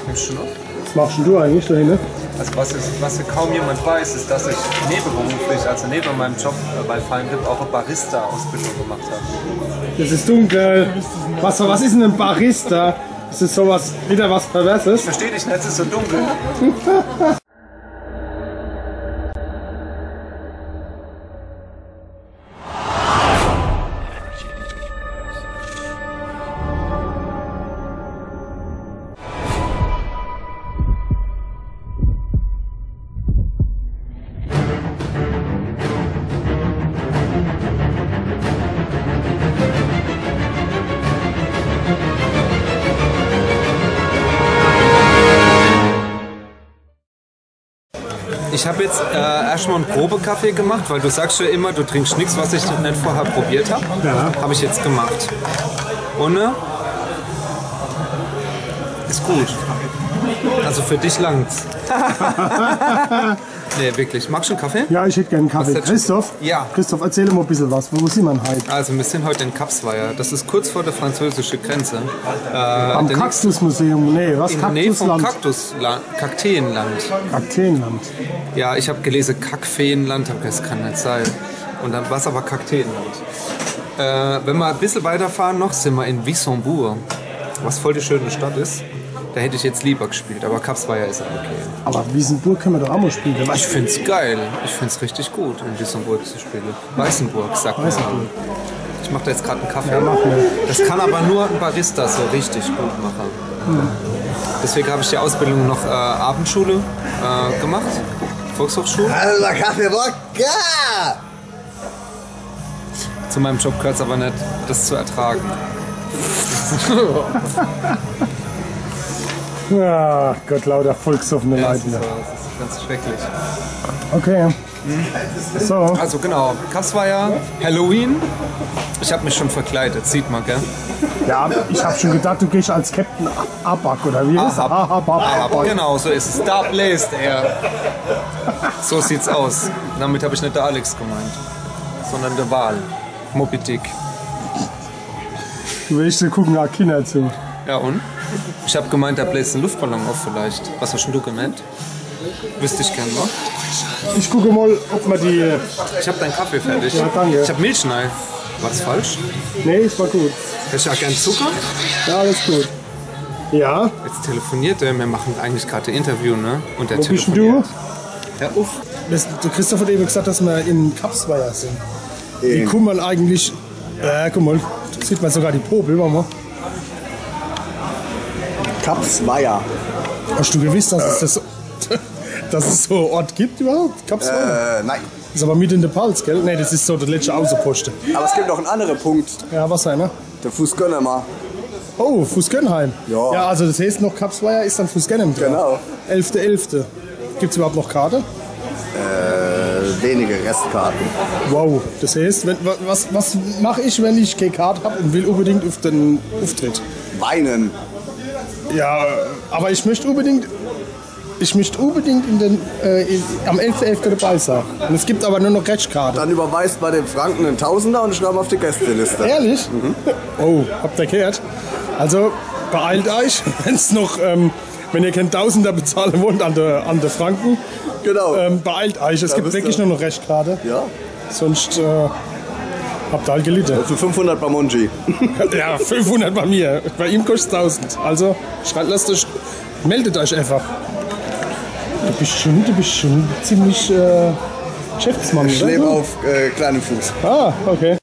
Nimmst du noch? Was machst denn du eigentlich da hinten? Also was kaum jemand weiß, ist, dass ich nebenberuflich, also neben meinem Job bei Fine Dip auch eine Barista-Ausbildung gemacht habe. Das ist dunkel. Was ist denn ein Barista? Ist das sowas, wieder was Perverses? Ich verstehe dich nicht, es ist so dunkel. Ich habe jetzt erstmal einen Probekaffee gemacht, weil du sagst ja immer, du trinkst nichts, was ich nicht vorher probiert habe. Ja. Habe ich jetzt gemacht. Und ist gut. Also für dich langt's. Nee, wirklich. Magst du einen Kaffee? Ja, ich hätte gerne einen Kaffee. Christoph? Ja. Christoph, erzähl mal ein bisschen was. Wo sind wir heute? Also wir sind heute in Kapsweier. Das ist kurz vor der französischen Grenze. Am Kaktusmuseum. Nee, was? In der Nähe vom Kakteenland. Kakteenland. Ja, ich habe gelesen Kackfeenland, aber das kann nicht sein. Und dann war es aber Kakteenland. Wenn wir ein bisschen weiterfahren noch, sind wir in Wissembourg, was voll die schöne Stadt ist. Da hätte ich jetzt lieber gespielt, aber Kapsweier ist okay. Aber Wissembourg können wir doch auch mal spielen. Ich find's geil. Ich find's richtig gut, in Wissembourg zu spielen. Weißenburg, sagt man. Ich mache da jetzt gerade einen Kaffee. Ja, mach mal. Das kann aber nur ein Barista so richtig gut machen. Deswegen habe ich die Ausbildung noch Abendschule gemacht. Volkshochschule. Also Kaffee Wodka! Zu meinem Job gehört es aber nicht, das zu ertragen. Ja, Gott, lauter volksoffene Ja, Leute. das ist ganz schrecklich. Okay. So. Also genau, Kapsweier, Halloween. Ich habe mich schon verkleidet, sieht man, gell? Ja, ich habe schon gedacht, du gehst als Captain Abak, oder wie ist es? Aber genau, so ist es. Da bläst er. So sieht's aus. Damit habe ich nicht der Alex gemeint, sondern der Wal. Moby Dick. Du willst dir gucken, nach Kinder zu. Ja und? Ich habe gemeint, da bläst ein Luftballon auf vielleicht. Was hast du gemeint? Wüsste ich gern noch. Ich gucke mal, ob man die... Ich habe deinen Kaffee fertig. Ja, danke. Ich habe Milchschnei. War das falsch? Nee, ist war gut. Hättest du auch gern Zucker? Ja, alles gut. Ja, Jetzt telefoniert er. Wir machen eigentlich gerade ein Interview, ne? Und der wo bist denn telefoniert. du? Ja, uff. Der Christoph hat eben gesagt, dass wir in Kapsweier sind. Wie kommt man eigentlich... guck mal, da sieht man sogar die Popel, warte mal. Kapsweier. Hast du gewusst, dass es so einen Ort gibt überhaupt? Kapsweier? Nein. Das ist aber mit in der Pals, gell? Nee, das ist so der letzte Außenposten. Aber es gibt noch einen anderen Punkt. Ja, was einer? Der Fußgönnermann. Oh, Fußgönnheim. Ja. Ja, also das heißt noch Kapsweier ist dann Fußgönnheim drin. Genau. 11.11. Gibt es überhaupt noch Karte? Wenige Restkarten. Wow, das heißt, was mache ich, wenn ich keine Karte habe und will unbedingt auf den Auftritt? Weinen. Ja, aber ich möchte unbedingt am 11.11. dabei sein. Und es gibt aber nur noch Retschkarte. Dann überweist bei den Franken einen Tausender und schreiben auf die Gästeliste. Ehrlich? Oh, habt ihr gehört? Also beeilt euch, wenn's noch, wenn ihr keinen Tausender bezahlen wollt an der Franken, Genau. beeilt euch. Es gibt wirklich nur noch Retschkarte. Ja. Sonst habt ihr halt gelitten. Für 500 bei Monji. Ja, 500 bei mir. Bei ihm kostet es 1000. Also meldet euch einfach. Du bist schon ziemlich Geschäftsmann, Ich oder? lebe auf kleinem Fuß. Ah, okay.